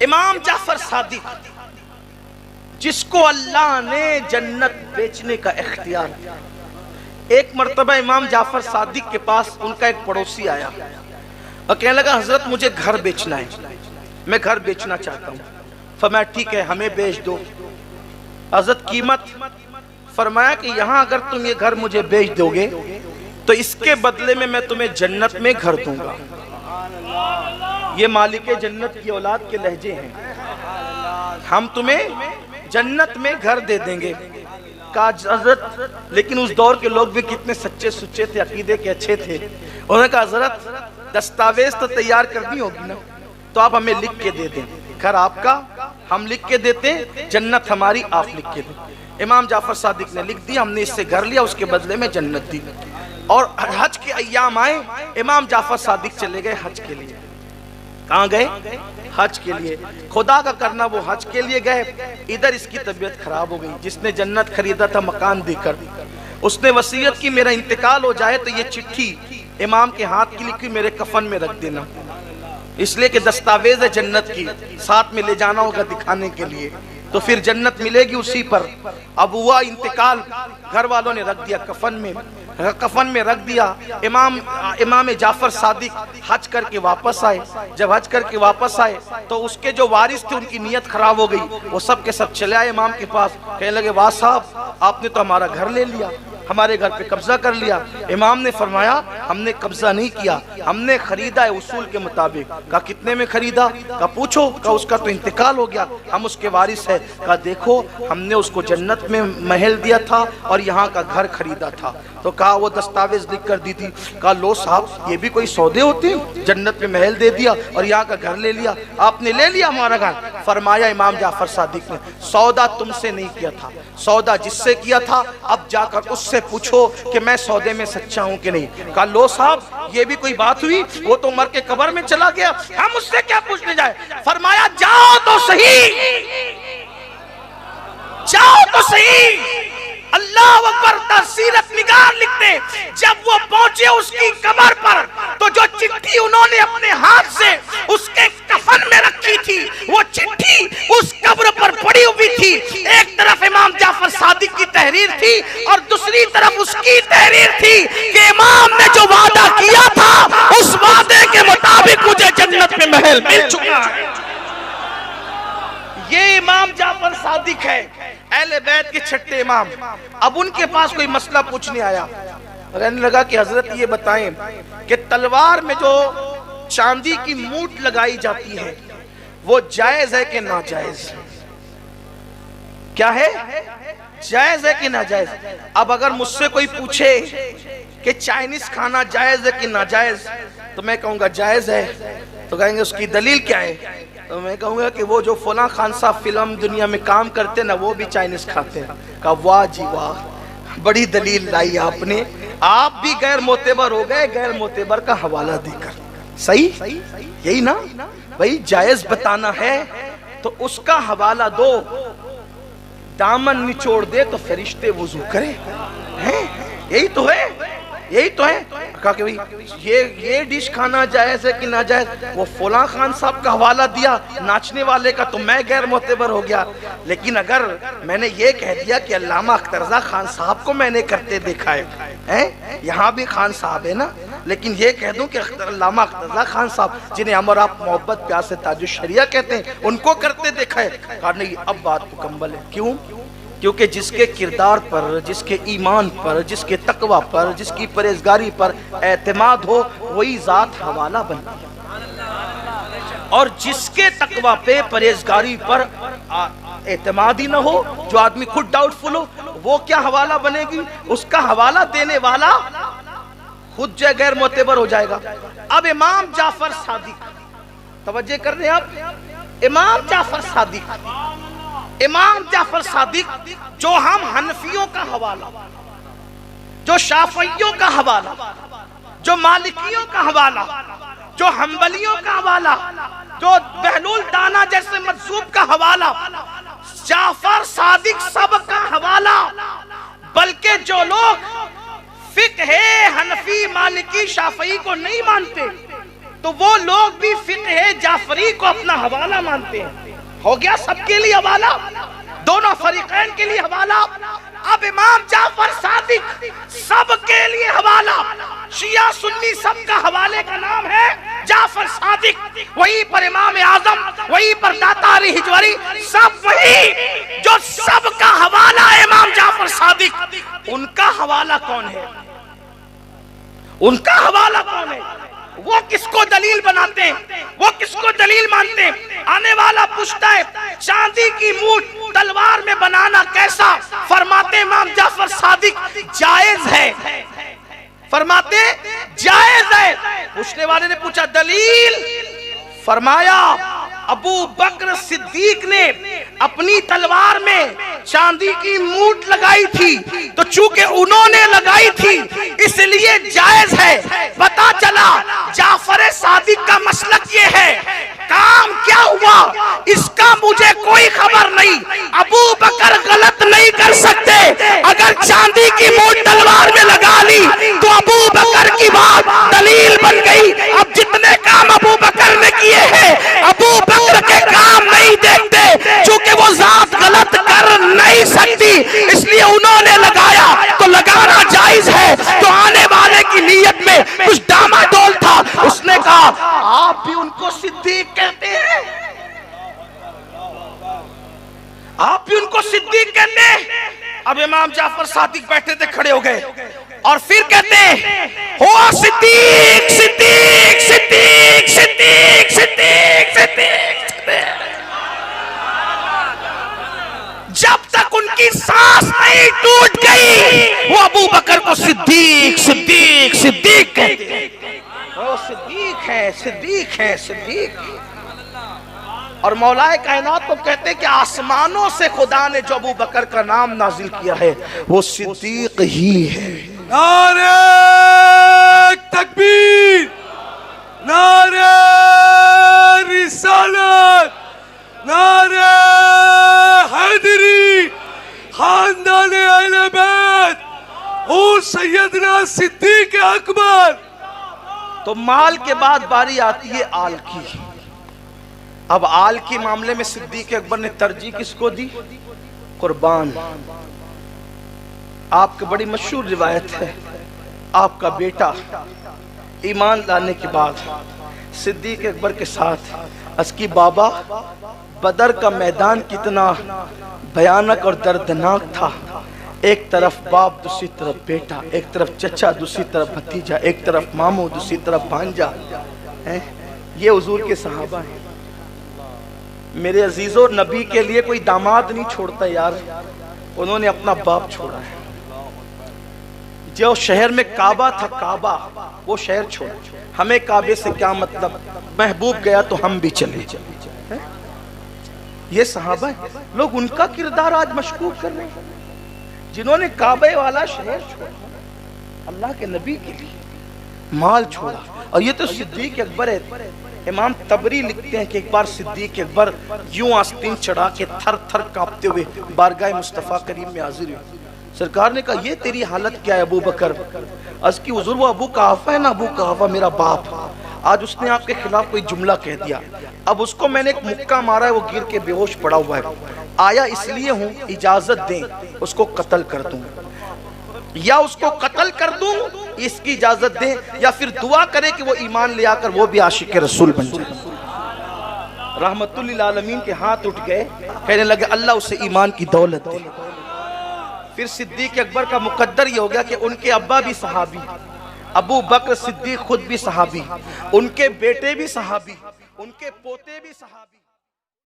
इमाम जाफर सादिक, जिसको अल्लाह ने जन्नत बेचने का इख्तियार दिया। एक मर्तबा इमाम जाफर सादिक के पास उनका एक पड़ोसी आया और कहने लगा, हजरत मुझे घर बेचना है, मैं घर बेचना चाहता हूँ। फरमाया ठीक है, हमें बेच दो। हजरत कीमत? फरमाया कि यहाँ अगर तुम ये घर मुझे बेच दोगे तो इसके बदले में मैं तुम्हें जन्नत में घर दूंगा। ये मालिक जन्नत की औलाद के लहजे हैं, हम तुम्हें जन्नत में घर दे देंगे। कहा हजरत, लेकिन उस दौर के लोग भी कितने सच्चे सुच्चे थे, अकीदे के अच्छे थे। उन्होंने कहा हजरत दस्तावेज तो तैयार करनी होगी ना, तो आप हमें लिख के दे दें, घर आपका हम लिख के देते, जन्नत हमारी आप लिख के दें। इमाम जाफर सादिक ने लिख दिया, हमने इससे घर लिया, उसके बदले में जन्नत दी। और हज के अय्याम आए, इमाम जाफर सादिक चले गए हज के लिए। कहाँ गए? हज के लिए। खुदा का करना, वो हज के लिए गए, इधर इसकी तबीयत खराब हो गई। जिसने जन्नत खरीदा था मकान देकर, उसने वसीयत की मेरा इंतकाल हो जाए तो ये चिट्ठी इमाम के हाथ की लिखी मेरे कफन में रख देना, इसलिए कि दस्तावेज है जन्नत की, साथ में ले जाना होगा दिखाने के लिए, तो फिर जन्नत मिलेगी उसी पर। अब हुआ इंतकाल, घर वालों ने रख दिया कफन में रख दिया। इमाम जाफर सादिक हज करके वापस आए। जब हज करके वापस आए तो उसके जो वारिस थे उनकी नीयत खराब हो गई, वो सब के सब चले आए इमाम के पास। कहने लगे, वाह साहब, आपने तो हमारा घर ले लिया, हमारे घर पे कब्जा कर लिया। इमाम ने फरमाया, हमने कब्जा नहीं किया, हमने खरीदा है उसूल के मुताबिक। कहा कितने में खरीदा? कहा पूछो। कहा उसका तो इंतकाल हो गया, हम उसके वारिस है। कहा देखो, हमने उसको जन्नत में महल दिया था और यहाँ का घर खरीदा था। तो कहा वो दस्तावेज लिख कर दी थी। कहा लो साहब, ये भी कोई सौदे होते हैं? जन्नत में महल दे दिया और यहाँ का घर ले लिया, आपने ले लिया हमारा घर। फरमाया इमाम जाफर सादिक ने, सौदा तुमसे नहीं किया था, सौदा जिससे किया था, अब जाकर उससे पूछो कि मैं सौदे में सच्चा हूं कि नहीं। कहा लो साहब, ये भी कोई बात हुई? वो तो मर के कब्र में चला गया, हम उससे क्या पूछने जाए? फरमाया जाओ तो सही, जाओ तो सही। अल्लाह अकबर का सीरत निगार लिखते, जब वो पहुंचे उसकी कब्र पर, तो जो चिट्ठी उन्होंने अपने हाथ से उसके कफन में रखी थी, वो चिट्ठी उस कब्र पर पड़ी हुई थी। एक तरफ इमाम जाफर सादिक की तहरीर थी और दूसरी तरफ उसकी तहरीर थी कि इमाम ने जो वादा किया था, उस वादे के मुताबिक मुझे जन्नत में महल मिल चुका है। ये इमाम जाफर सादिक है, अहले बैत के छठे इमाम। अब उनके पास कोई मसला पूछने आया, कहने लगा कि हजरत ये बताएं कि तलवार में जो चांदी की मूठ लगाई जाती है, वो जायज है कि नाजायज? क्या है, जायज है कि नाजायज? अब अगर मुझसे कोई पूछे कि चाइनीज खाना जायज है कि नाजायज, तो मैं कहूंगा जायज है। तो कहेंगे उसकी दलील क्या है? तो मैं कहूंगा कि वो जो फला खान साहब फिल्म दुनिया में काम करते ना, वो भी चाइनीज खाते हैं। कहा वाह जी वाह, बड़ी दलील लाई आपने, आप भी गैर मोतेबर हो गए गैर मोतेबर का हवाला देकर। सही, यही ना भाई, जायज बताना है तो उसका हवाला दो, दामन निचोड़ दे तो फरिश्ते वुजू करे, हैं? यही तो है, यही तो है। कहा कि भाई ये डिश खाना जायज है कि ना जायज? वो फला खान साहब का हवाला दिया नाचने वाले का, तो मैं गैर मोतेबर हो गया। लेकिन अगर मैंने ये कह दिया कि अल्लामा अख्तरजा खान साहब को मैंने करते देखा है, यहाँ भी खान साहब है ना, लेकिन ये कह दूं कि अल्लामा अख्तरजा खान साहब, जिन्हें हम और आप मोहब्बत प्यार से ताजुश शरिया कहते हैं, उनको करते देखा है, कहा नहीं, अब बात मुकम्मल है। क्यों? क्योंकि जिसके किरदार पर, जिसके ईमान पर, जिसके तकवा पर, जिसकी परहेजगारी पर एतमाद हो, वही जात हवाला बनती है। और जिसके तकवा पे, परहेजगारी पर एतमाद ही न हो, जो आदमी खुद डाउटफुल हो, वो क्या हवाला बनेगी? उसका हवाला देने वाला खुद जो गैर मोतेबर हो जाएगा। अब इमाम जाफर सादिक, तवज्जो कर रहे हैं आप, इमाम जाफर सादिक जो हम हनफियों का हवाला, जो शाफियों का हवाला, जो मालिकियों का हवाला, जो हम्बलियों का हवाला, जो बहलुल दाना जैसे मजहूब का हवाला, जाफर सादिक सब का हवाला। बल्कि जो लोग फिक्ह हनफी मालिकी शाफी को नहीं मानते, तो वो लोग भी फिक़्ह जाफरी को अपना हवाला मानते हैं। हो गया सबके लिए हवाला, दोनों फरीकैन के लिए हवाला। अब इमाम जाफर सादिक सबके लिए हवाला, शिया सुन्नी सबका हवाले का नाम है जाफर सादिक। वहीं पर इमाम आजम, वहीं पर दातारी हिजवरी, सब वही जो सबका हवाला है इमाम जाफर सादिक। उनका हवाला कौन है? उनका हवाला कौन है? वो किसको दलील बनाते हैं? वो किसको दलील मानते हैं? आने वाला पूछता है चांदी की मूठ तलवार में बनाना कैसा? फरमाते इमाम जाफर सादिक जायज है, फरमाते जायज है। पूछने वाले ने पूछा दलील? फरमाया अबू बकर सिद्दीक ने अपनी तलवार में चांदी की मूठ लगाई थी, तो चूंकि उन्होंने लगाई थी इसलिए जायज है। पता चला जाफर सादिक का मसलक ये है। काम क्या हुआ इसका मुझे कोई खबर नहीं। अबू बकर गलत नहीं कर सकते। अगर चांदी की मूठ तलवार में लगा ली तो अबू बकर की बात दलील बन गई। अब जितने काम अबू बकर ने किए हैं अबू बकर के काम नहीं देखते, क्योंकि वो जात गलत कर नहीं सकती, इसलिए उन्होंने लगाया तो लगाना जायज है। तो आने वाले की नीयत में कुछ डामाडोल था, उसने कहा आप भी उनको सिद्दीक कहते हैं, आप भी उनको सिद्दीक कहते हैं। अब इमाम जाफर सादिक बैठे थे, खड़े हो गए और फिर कहते हैं हो सिद्दीक सिद्दीक सिद्दीक सिद्दीक सिद्दीक सिद्दीक। जब तक उनकी सांस नहीं टूट गई वो अबू बकर को सिद्दीक सिद्दीक सिद्दीक कहते हैं। वो सिद्दीक है, सिद्दीक है, सिद्दीक। और मौलाए कायनात तो कहते हैं कि आसमानों से खुदा ने जो अबू बकर का नाम नाजिल किया है वो सिद्दीक ही है। नारे तकबीर, नारे रिसालत, नारे हैदरी, खानदान अहले बैत और सैयदना सिद्दीक अकबर। तो माल के बाद बारी आती है आल की। अब आल के मामले में सिद्दीक अकबर ने तरजीह किसको दी? कुर्बान। आपकी बड़ी मशहूर रिवायत है, आपका बेटा ईमान लाने के बाद सिद्दीक अकबर के साथ असकी बाबा बदर का मैदान कितना भयानक और दर्दनाक था। एक तरफ बाप, दूसरी तरफ बेटा, एक तरफ चचा, दूसरी तरफ भतीजा, एक तरफ मामू, दूसरी तरफ भांजा। ये हुजूर के सहाबा हैं। मेरे अजीजों, नबी के लिए कोई दामाद नहीं छोड़ता यार, उन्होंने अपना बाप छोड़ा है। जो शहर में काबा था, काबा, वो शहर छोड़ा। हमें काबे से क्या मतलब, महबूब गया तो हम भी चले जाए। ये सहाबा है, लोग उनका किरदार आज मशकूक कर रहे हैं, जिन्होंने काबे वाला शहर छोड़ा, अल्लाह के नबी के लिए माल छोड़ा। और ये तो सिद्दीक अकबर है। इमाम तबरी लिखते हैं कि एक बार सिद्दीक अकबर यूं आस्तीन चढ़ा के थर थर कांपते हुए बारगाह मुस्तफ़ा करीम में हाजिर हुए। सरकार ने कहा ये तेरी हालत क्या है अबू बकर? अर्ज़ की हुज़ूर वो अबू कहाफा है ना, अबू कहाफा मेरा बाप, आज उसने आपके खिलाफ कोई जुमला कह दिया। अब उसको मैंने एक मुक्का मारा है, वो गिर के बेहोश पड़ा हुआ है। आया इसलिए हूँ, इजाजत दें उसको कत्ल कर दूं, या उसको कत्ल कर दूं, इसकी इजाजत दें, या फिर दुआ करें कि वो ईमान ले आकर वो भी आशिक रसूल बन जाए। रहमतुल लिल आलमीन के हाथ उठ गए, कहने लगे अल्लाह उसे ईमान की दौलत दे। फिर सिद्दीक अकबर का मुकद्दर ये हो गया कि उनके अब्बा भी सहाबी, अबू बकर सिद्दीक खुद भी सहाबी, उनके बेटे भी सहाबी, उनके पोते भी सहाबी।